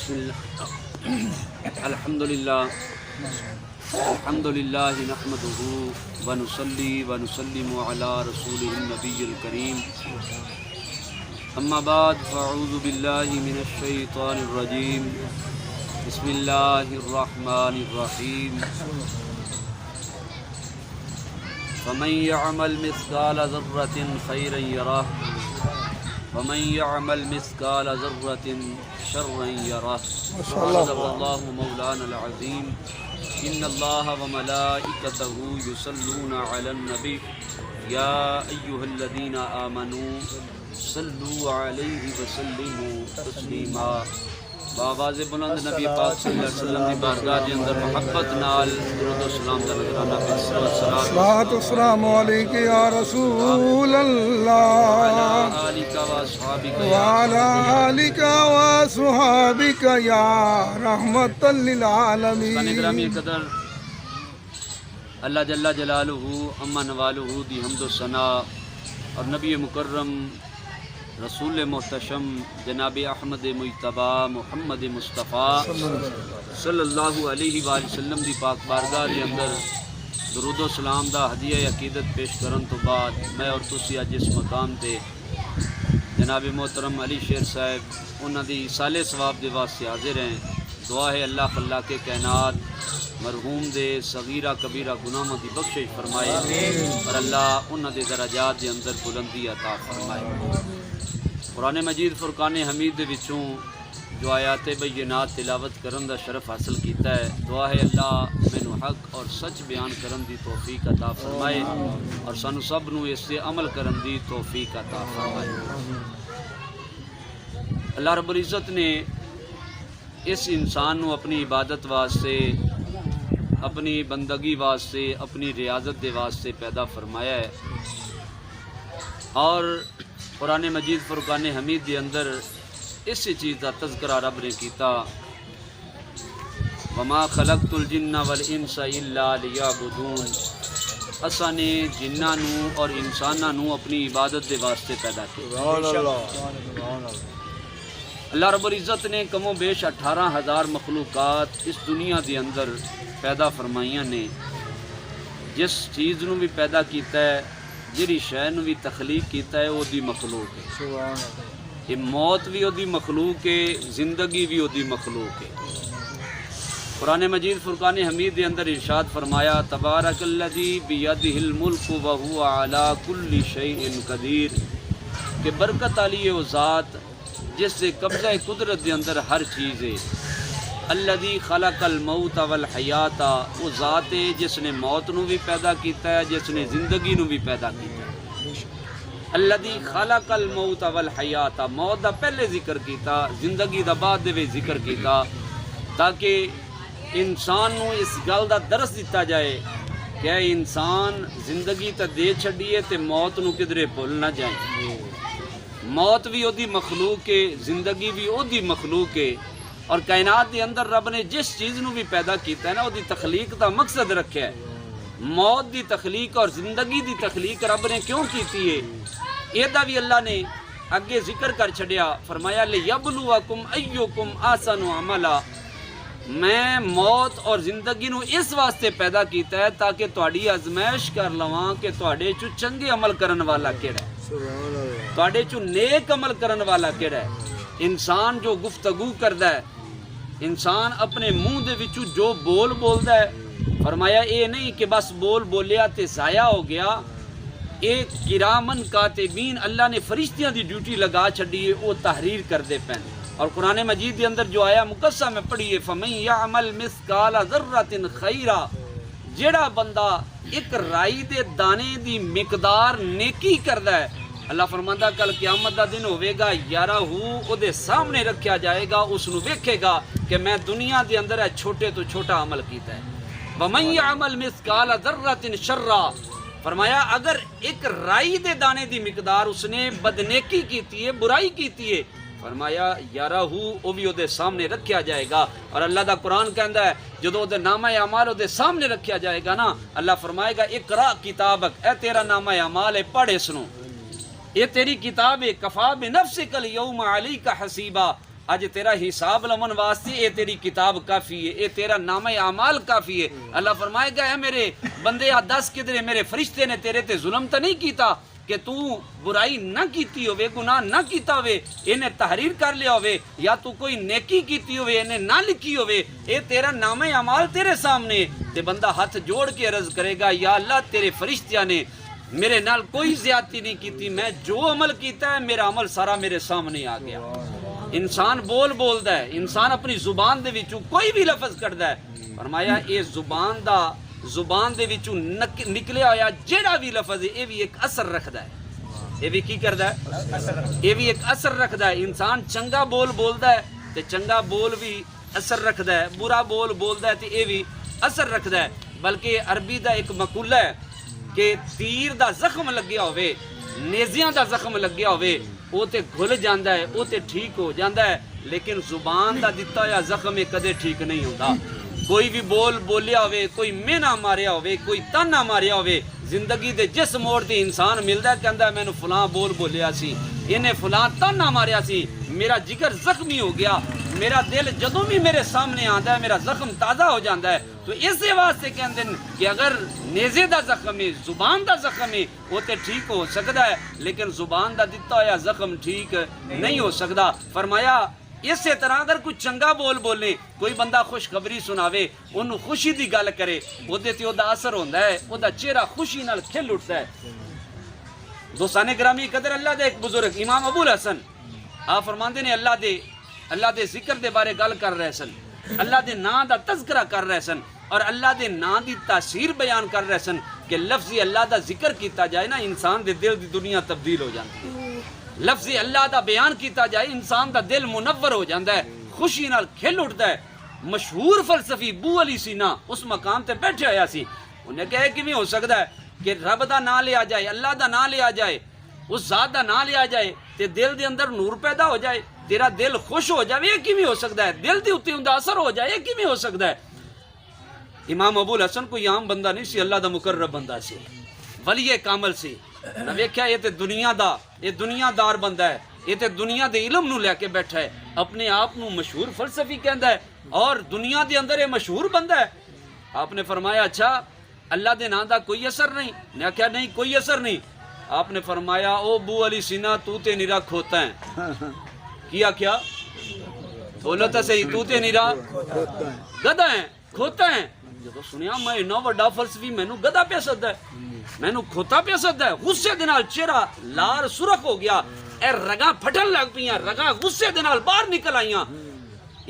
بسم اللہ الحمد للہ نحمدہ ونصلی ونسلم علی رسولہ النبی الکریم اما بعد فاعوذ باللہ من الشیطان الرجیم بسم اللہ الرحمن الرحیم فمن يعمل مثقال ذرة خيرا يره ومن يعمل مثقال ذرة شرا يره صدق الله مولانا العظيم إن الله وملائكته يصلون على النبي يا أيها الذين آمنوا صلوا عليه وسلموا تسليما بآواز بلند نبی پاک صلی اللہ علیہ وسلم کی بارگاہ کے اندر محبت نال درود و سلام دا نذرانہ پیش صلاۃ و السلام علیک یا رسول اللہ وعلی آلک و صحابک یا رحمت للعالمین. گرامی قدر اللہ جل جلالہ اما نوالہ دی حمد و ثنا اور نبی مکرم رسول محتشم جناب احمد مجتبی محمد مصطفیٰ صلی اللہ علیہ وآلہ وسلم دی پاک بارگاہ کے اندر درود و سلام دا ہدیہ عقیدت پیش کرن تو بعد میں اور تسی اج اس مقام تے جناب محترم علی شیر صاحب انہاں دی ایصال ثواب دے واسطے حاضر ہیں. دعا ہے اللہ خلاق کائنات مرحوم دے صغیرہ کبیرہ گناہاں دی بخشش فرمائے اور اللہ انہاں دے درجات دے اندر بلندی عطا فرمائے. قرآن مجید فرقان حمید دے وچوں جو آیات بینات تلاوت کرن دا شرف حاصل کیتا ہے. دعا ہے اللہ مینوں حق اور سچ بیان کرن دی توفیق عطا فرمائے اور سانو سب نو اس سے عمل کرن دی توفیق عطا فرمائے. اللہ رب العزت نے اس انسان نو اپنی عبادت واسطے اپنی بندگی واسطے اپنی ریاضت دے واسطے پیدا فرمایا ہے اور قرآن مجید فرقان حمید دے اندر اس چیز کا تذکرہ رب نے کیتا وما خلقت الجن والانس الا لیعبدون. اساں نے جناں نو اور انساناں نو اپنی عبادت دے واسطے پیدا کیا. اللہ رب العزت نے کم و بیش 18,000 مخلوقات اس دنیا دے اندر پیدا فرمائیاں نے. جس چیز نو بھی پیدا کیتا ہے جیڑی شے نو بھی تخلیق کیتا ہے وہ دی مخلوق ہے. یہ موت بھی وہ دی مخلوق ہے زندگی بھی وہ دی مخلوق ہے. قرآن مجید فرقان حمید دے اندر ارشاد فرمایا تبارک الذی بیدہ الملک وہو علی کل شیء قدیر کہ برکت علی وہ ذات جس سے قبضہ قدرت دے اندر ہر چیز ہے. الذی خلق الموت والحیات وہ ذات ہے جس نے موت نو بھی پیدا کیتا ہے جس نے زندگی نو بھی پیدا کیتا ہے. الذی خلق الموت والحیات موت دا پہلے ذکر کیتا زندگی دا بعد دے ذکر کیتا تاکہ انسان نو اس گل دا درس دیتا جائے کہ انسان زندگی تے دے چھڈیے تے موت نو کدرے بھول نہ جائیں. موت بھی اودی مخلوق ہے زندگی بھی اودی مخلوق ہے اور کائنات دے اندر رب نے جس چیز نو بھی پیدا کیتا ہے نا اودی تخلیق دا مقصد رکھیا ہے. موت دی تخلیق اور زندگی دی تخلیق رب نے کیوں کیتی ہے یہ دا بھی اللہ نے اگے ذکر کر چھڈیا. فرمایا لیبلوکم ایکم احسن عملا. میں موت اور زندگی نو اس واسطے پیدا کیتا ہے تاکہ تہاڈی آزمائش کر لواں کہ تہاڈے چوں چنگے عمل کرن والا کیڑا ہے تہاڈے چوں نیک عمل کرن والا کیڑا ہے. انسان جو گفتگو کردا ہے انسان اپنے منہ دے وچوں جو بول بولدا ہے فرمایا اے نہیں کہ بس بول بولیا تے ضائع ہو گیا. ایک کرامن کاتبین اللہ نے فرشتیاں دی ڈیوٹی لگا چھڈی ہے وہ تحریر کردے پین. اور قرآن مجید دے اندر جو آیا مقصہ میں پڑھیے فمن یعمل مثقال ذرۃ خیرا جیڑا بندہ ایک رائی دے دانے دی مقدار نیکی کردا ہے اللہ فرماندا کل قیامت دا دن ہوے گا یارا او دے سامنے رکھیا جائے گا اس نو ویکھے گا کہ میں دنیا دے اندر ہے چھوٹے تو چھوٹا عمل کیتا ہے. ومن یعمل مثقال ذرۃ شرا فرمایا اگر ایک رائی دے دانے دی مقدار اس نے بدنیکی کیتی ہے برائی کیتی ہے فرمایا یارا او بھی او دے سامنے رکھیا جائے گا. اور اللہ دا قرآن کہندا ہے جدو او دے نامہ اعمال او دے سامنے رکھیا جائے گا نا اللہ فرمائے گا اقرا کتابک اے تیرا نامہ اعمال ہے پڑھ اس نو یہ تیری کتاب ہے کفا بنفسک الیوم علیک حسیبا اج تیرا حساب لمن واسطے اے تیری کتاب کافی ہے، اے تیرا نامہ اعمال کافی ہے۔ اللہ فرمائے گا اے میرے بندے دس کدھر میرے فرشتے نے تیرے تے ظلم تو نہیں کیتا کہ تو برائی نہ کیتی ہوئے، گناہ نہ کیتا ہوئے، انہیں تحریر کر لیا ہوئے، یا تو کوئی نیکی کیتی ہوئے انہیں نہ لکھی ہوئے، اے تیرا نامہ اعمال تیرے سامنے۔ تے بندہ ہاتھ جوڑ کے عرض کرے گا یا اللہ تیرے فرشتیاں نے میرے نال کوئی زیادتی نہیں کیتی، میں جو عمل کیتا ہے میرا عمل سارا میرے سامنے آ گیا۔ انسان بولدا ہے، انسان اپنی زبان دے وچوں کوئی بھی لفظ کڈدا ہے، فرمایا اے زبان دے وچوں نکلیا ہویا جیڑا بھی لفظ ہے اے بھی ایک اثر رکھدا ہے۔ اے بھی کی کردا ہے؟ اے بھی ایک اثر رکھدا ہے۔ انسان چنگا بولدا ہے تے چنگا بول بھی اثر رکھدا ہے، برا بولدا ہے تے اے بھی اثر رکھدا ہے۔ بلکہ عربی دا ایک مقولہ ہے کہ تیر دا زخم لگیا ہوئے، نیزیاں دا زخم لگیا ہوئے، وہ تے گھل جاندا ہے، وہ تے ٹھیک ہو جاندا ہے، لیکن زبان دا دتا ہویا زخم کدے ٹھیک نہیں ہوتا۔ کوئی بھی بولیا ہوئے، کوئی مینا ماریا ہوئے، کوئی تانا ماریا ہوئے، زندگی دے جس موڑ تے انسان ملدا ہے کہندا ہے میں نے فلاں بولیا سی، انہیں فلاں تانا ماریا سی، میرا جگر زخمی ہو گیا، میرا دل جدوں بھی میرے سامنے آندا ہے میرا زخم تازہ ہو جاندا ہے۔ تو اس واسطے کہندے کہ اگر نیزے دا زخم ہے، زبان دا زخم ہے، وہ تے ٹھیک ہو سکدا ہے، لیکن زبان دا دتا ہویا زخم ٹھیک نہیں ہو سکدا۔ فرمایا اسی طرح اگر کوئی چنگا بولے، کوئی بندہ خوشخبری سناوے، انہوں خوشی دی گل کرے، وہ دیتے دا اثر ہوندہ ہے، وہ دا چہرہ خوشی نال کھل اٹھتا ہے۔ دوستان گرامی قدر اللہ دے ایک بزرگ امام ابو الحسن آپ فرماندے نے اللہ دے ذکر دے بارے گل کر رہے سن، اللہ دے نام دا تذکرہ کر رہے سن، اور اللہ دے نام دی تاثیر بیان کر رہے سن کہ لفظی اللہ دا ذکر کیتا جائے نا انسان دے دل دی دنیا تبدیل ہو جاتی ہے۔ لفظی اللہ دا بیان کیتا جائے انسان دا دل منور ہو جاتا ہے، خوشی نال کھل اٹھتا ہے۔ مشہور فلسفی بو علی سینا اس مقام تے بیٹھے ہویا سی، انہیں کہا کہ میں ہو سکتا ہے کہ رب دا نام لیا جائے، اللہ دا نام لیا جائے، اس ذات دا نام لیا جائے تے دل دے اندر نور پیدا ہو جائے، تیرا دل خوش ہو جائے، یہ کیویں ہو سکتا ہے؟ دل دے اوتے اوندا اثر ہو جائے، یہ کیویں ہو سکتا ہے؟ امام ابو الحسن کوئی عام بندہ نہیں سی، اللہ دا مقرب بندہ سی، ولی کامل سی۔ نہ ویکھیا یہ تے دنیا دار بندہ ہے، یہ تے دنیا دے علم نو لے کے بیٹھا ہے، اپنے آپ نو مشہور فلسفی کہندا ہے اور دنیا دے اندر یہ مشہور بندہ ہے۔ آپ نے فرمایا اچھا اللہ دے نام دا کوئی اثر نہیں؟ نے کہا نہیں کوئی اثر نہیں۔ آپ نے فرمایا او بو علی سینا تو تے نیرا کھوتا ہے۔ کیا بولو تو صحیح، تو تے نیرا گدھا ہے، کھوتا ہے۔ جدو سنیا میں انہا وڈا فلسفی مینوں گدھا پیا سکدا ہے، مینوں کھوتا پیا سکدا ہے، غصے دے نال چہرہ لال سرخ ہو گیا، اے رگاں پھٹن لگ پیاں، رگاں غصے دے نال باہر نکل آئیاں۔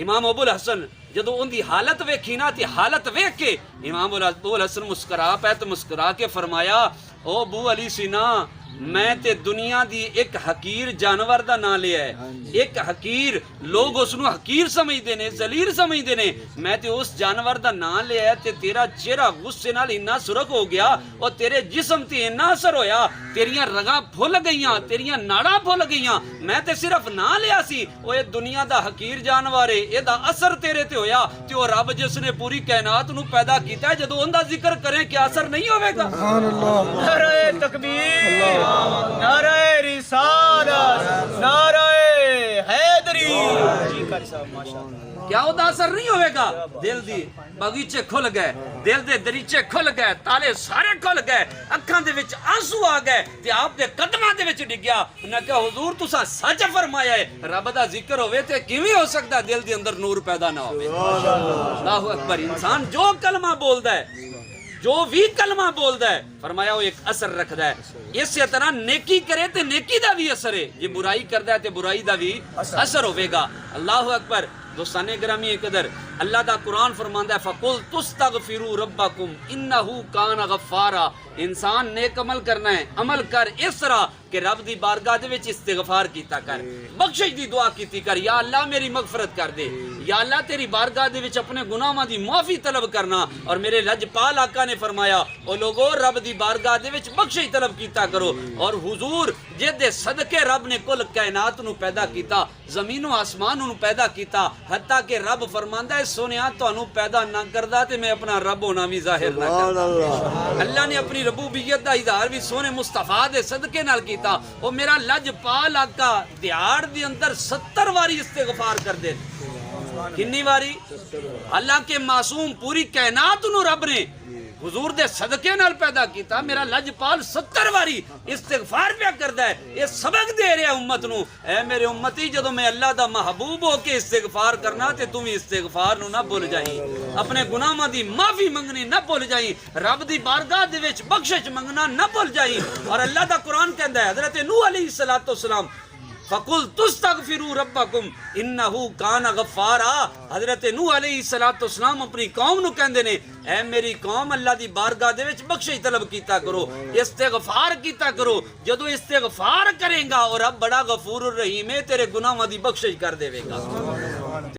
امام ابو الحسن جدو ان دی حالت ویکھی نا تے حالت ویکھ کے امام ابو الحسن مسکرا پے تے مسکرا کے فرمایا او بو علی سینا میں تے دنیا دی ایک حقیر جانور دا نام لیا ہے، ایک حقیر، لوگ اس نو حقیر سمجھدے نے، ذلیل سمجھدے نے، میں تے اس جانور دا نام لیا ہے تے تیرا چہرہ غصے نال اتنا سرخ ہو گیا اور تیرے جسم تے اتنا اثر ہویا، تیریاں رگاں پھل گئیاں، تیریاں ناڑاں پھل گئیاں، میں تے صرف نام لیا سی، او اے دنیا دا حقیر جانور ہے، اے دا اثر تیرے تے ہویا، تے او رب جس نے پوری کائنات نو پیدا کیتا ہے جدو ان دا ذکر کریں کیا اثر نہیں ہوئے گا؟ سبحان اللہ، نعرہ تکبیر، نعرہ رسالت، نعرہ حیدری، جی قاری صاحب ماشاءاللہ، کیا ہوتا اثر نہیں ہوئے گا؟ دل دی باغیچے کھل گئے، دل دے دریچے کھل گئے، تالے سارے کھل گئے، اکھاں دے وچ آنسو آ گئے تے آپ دے قدماں دے وچ ڈگیا، انہاں کہا حضور تساں سچ فرمایا ہے، رب دا ذکر ہوئے تے کیویں ہو سکدا دل دے اندر نور پیدا نہ ہوئے؟ اللہ اکبر۔ انسان جو کلمہ بولدا ہے، جو بھی کلمہ بولدا ہے، فرمایا وہ ایک اثر رکھدا ہے۔ اسی طرح نیکی کرے تے نیکی دا بھی اثر ہے، جی برائی کردا ہے تے برائی دا بھی اثر ہوے گا۔ اللہ اکبر۔ دوستان گرامی قدر اللہ دا قرآن فرماندا ہے فَقُلْ تُسْتَغْفِرُوا رَبَّكُمْ إِنَّهُ كَانَ غَفَّارًا۔ انسان نیک عمل کرنا ہے، عمل کر اس طرح کہ رب دی بارگاہ دے وچ استغفار کیتا کر، بخشش دی دعا کیتی کر، یا اللہ میری مغفرت کر دے، یا اللہ تیری بارگاہ دے وچ اپنے گناہاں دی معافی طلب کرنا۔ اور میرے لجپال آقا نے فرمایا او لوگو رب دی بارگاہ دے وچ بخشش طلب کیتا کرو، اور حضور جے دے صدقے رب نے کل کائنات نو پیدا کیتا، زمین و آسمان انہوں پیدا کیتا، حتیٰ کہ رب فرماندا ہے سونیا تانوں پیدا نہ کردا تے میں اپنا رب ہونا بھی ظاہر نہ کردا۔ اللہ نے اپنی ربوبیت دا اظہار بھی سونے مصطفیٰ دے صدقے نال کیتا۔ او میرا لج پال آقا دیہاڑ دی اندر 70 واری استغفار کر دے۔ کنی واری؟ اللہ کے معصوم پوری کائنات انہوں رب نے حضور دے صدقے نال پیدا کیتا، میرا لجپال 70 واری استغفار پہ کردا ہے۔ یہ سبق دے رہے امت نو، اے میرے امتی جدو میں اللہ دا محبوب ہو کے استغفار کرنا تے تم استغفار نو نہ بھول جائیں، اپنے گناہاں دی معافی منگنی نہ بھول جائیں، رب دی بارگاہ دے وچ بخشش منگنا نہ بھول جائیں۔ اور اللہ دا قرآن کہندا ہے حضرت نوح علیہ السلام فَقُلْ تُسْتَغْفِرُوا رَبَّكُمْ إِنَّهُ كَانَ غَفَّارًا، حضرت نوح علیہ السلام اپنی قوم نو کہندے نے اے میری قوم اللہ دی بارگاہ دے وچ بخشش طلب کیتا کرو، استغفار کیتا کرو، جدو استغفار کرے گا اور رب بڑا غفور الرحیم ہے تیرے گناہاں دی بخشش کر دے گا۔